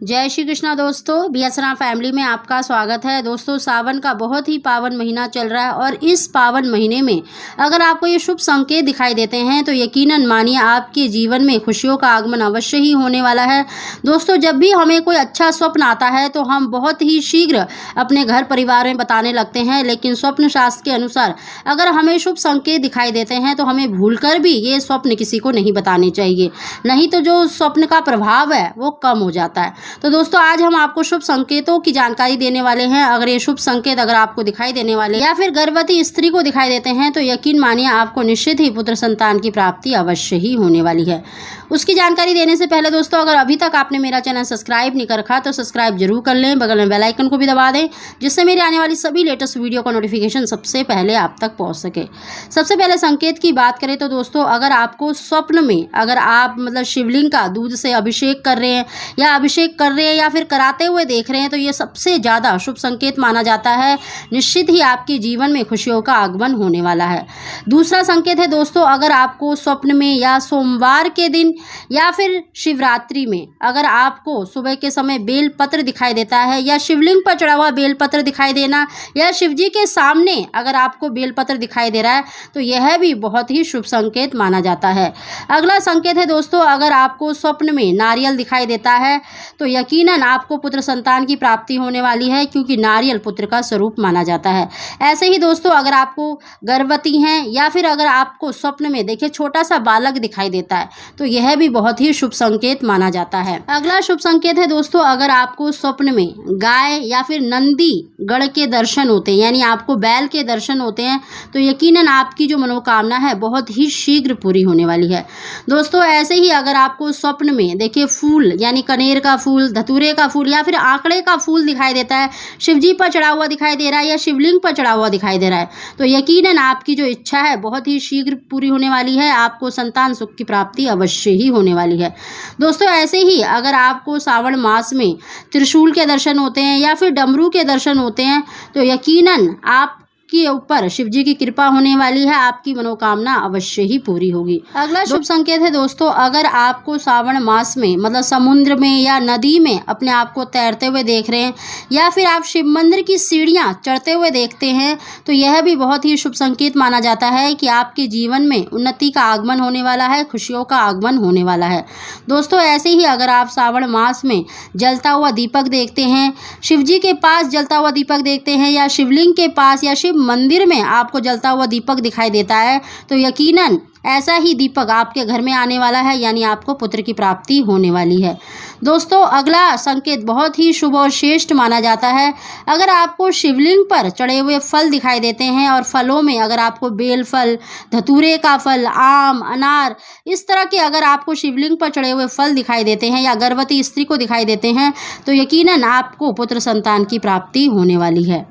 जय श्री कृष्णा दोस्तों, बीएसरा फैमिली में आपका स्वागत है। दोस्तों, सावन का बहुत ही पावन महीना चल रहा है और इस पावन महीने में अगर आपको ये शुभ संकेत दिखाई देते हैं तो यकीनन मानिए आपके जीवन में खुशियों का आगमन अवश्य ही होने वाला है। दोस्तों, जब भी हमें कोई अच्छा स्वप्न आता है तो हम बहुत ही शीघ्र अपने घर परिवार में बताने लगते हैं, लेकिन स्वप्न शास्त्र के अनुसार अगर हमें शुभ संकेत दिखाई देते हैं तो हमें भूलकर भी ये स्वप्न किसी को नहीं बताने चाहिए, नहीं तो जो स्वप्न का प्रभाव है वो कम हो जाता है। तो दोस्तों, आज हम आपको शुभ संकेतों की जानकारी देने वाले हैं। अगर ये शुभ संकेत अगर आपको दिखाई देने वाले या फिर गर्भवती स्त्री को दिखाई देते हैं तो यकीन मानिए आपको निश्चित ही पुत्र संतान की प्राप्ति अवश्य ही होने वाली है। उसकी जानकारी देने से पहले दोस्तों, अगर अभी तक आपने मेरा चैनल सब्सक्राइब नहीं कर रखा तो सब्सक्राइब जरूर कर लें, बगल में बेल आइकन को भी दबा दें, जिससे मेरी आने वाली सभी लेटेस्ट वीडियो का नोटिफिकेशन सबसे पहले आप तक पहुंच सके। सबसे पहले संकेत की बात करें तो दोस्तों, अगर आपको स्वप्न में अगर आप शिवलिंग का दूध से अभिषेक कर रहे हैं या अभिषेक कर रहे हैं या फिर कराते हुए देख रहे हैं तो ये सबसे ज़्यादा शुभ संकेत माना जाता है। निश्चित ही आपके जीवन में खुशियों का आगमन होने वाला है। दूसरा संकेत है दोस्तों, अगर आपको स्वप्न में या सोमवार के दिन या फिर शिवरात्रि में अगर आपको सुबह के समय बेल पत्र दिखाई देता है या शिवलिंग पर चढ़ा हुआ बेल पत्र दिखाई देना या शिवजी के सामने अगर आपको बेल पत्र दिखाई दे रहा है तो यह भी बहुत ही शुभ संकेत माना जाता है। अगला संकेत है दोस्तों, अगर आपको स्वप्न में नारियल दिखाई देता है तो यकीनन आपको पुत्र संतान की प्राप्ति होने वाली है, क्योंकि नारियल पुत्र का स्वरूप माना जाता है। ऐसे ही दोस्तों, अगर आपको गर्भवती हैं या फिर अगर आपको स्वप्न में देखिए छोटा सा बालक दिखाई देता है तो यह भी बहुत ही शुभ संकेत माना जाता है। अगला शुभ संकेत है दोस्तों, अगर आपको स्वप्न में गाय या फिर नंदी गढ़ के दर्शन होते हैं, यानी आपको बैल के दर्शन होते हैं, तो यकीनन आपकी जो मनोकामना है बहुत ही शीघ्र पूरी होने वाली है। दोस्तों, ऐसे ही अगर आपको स्वप्न में देखिए फूल यानी कनेर का फूल, धतूरे का फूल या फिर आंकड़े का फूल दिखाई देता है, शिवजी पर चढ़ा हुआ दिखाई दे रहा है या शिवलिंग पर चढ़ा हुआ दिखाई दे रहा है, तो यकीनन आपकी जो इच्छा है बहुत ही शीघ्र पूरी होने वाली है। आपको संतान सुख की प्राप्ति अवश्य ही होने वाली है। दोस्तों, ऐसे ही अगर आपको सावन मास में त्रिशूल के दर्शन होते हैं या फिर डमरू के दर्शन होते हैं तो यकीनन आप के ऊपर शिवजी की कृपा होने वाली है, आपकी मनोकामना अवश्य ही पूरी होगी। अगला शुभ संकेत है दोस्तों, अगर आपको सावन मास में समुद्र में या नदी में अपने आप को तैरते हुए देख रहे हैं या फिर आप शिव मंदिर की सीढ़ियां चढ़ते हुए देखते हैं तो यह भी बहुत ही शुभ संकेत माना जाता है कि आपके जीवन में उन्नति का आगमन होने वाला है, खुशियों का आगमन होने वाला है। दोस्तों, ऐसे ही अगर आप सावन मास में जलता हुआ दीपक देखते हैं, शिवजी के पास जलता हुआ दीपक देखते हैं या शिवलिंग के पास या शिव मंदिर में आपको जलता हुआ दीपक दिखाई देता है तो यकीनन ऐसा ही दीपक आपके घर में आने वाला है, यानी आपको पुत्र की प्राप्ति होने वाली है। दोस्तों, अगला संकेत बहुत ही शुभ और श्रेष्ठ माना जाता है। अगर आपको शिवलिंग पर चढ़े हुए फल दिखाई देते हैं और फलों में अगर आपको बेल फल, धतूरे का फल, आम, अनार, इस तरह के अगर आपको शिवलिंग पर चढ़े हुए फल दिखाई देते हैं या गर्भवती स्त्री को दिखाई देते हैं तो यकीनन आपको पुत्र संतान की प्राप्ति होने वाली है।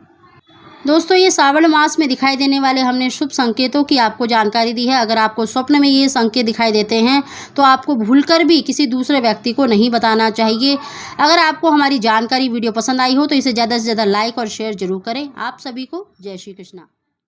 दोस्तों, ये सावन मास में दिखाई देने वाले हमने शुभ संकेतों की आपको जानकारी दी है। अगर आपको स्वप्न में ये संकेत दिखाई देते हैं तो आपको भूलकर भी किसी दूसरे व्यक्ति को नहीं बताना चाहिए। अगर आपको हमारी जानकारी वीडियो पसंद आई हो तो इसे ज़्यादा से ज़्यादा लाइक और शेयर जरूर करें। आप सभी को जय श्री कृष्णा।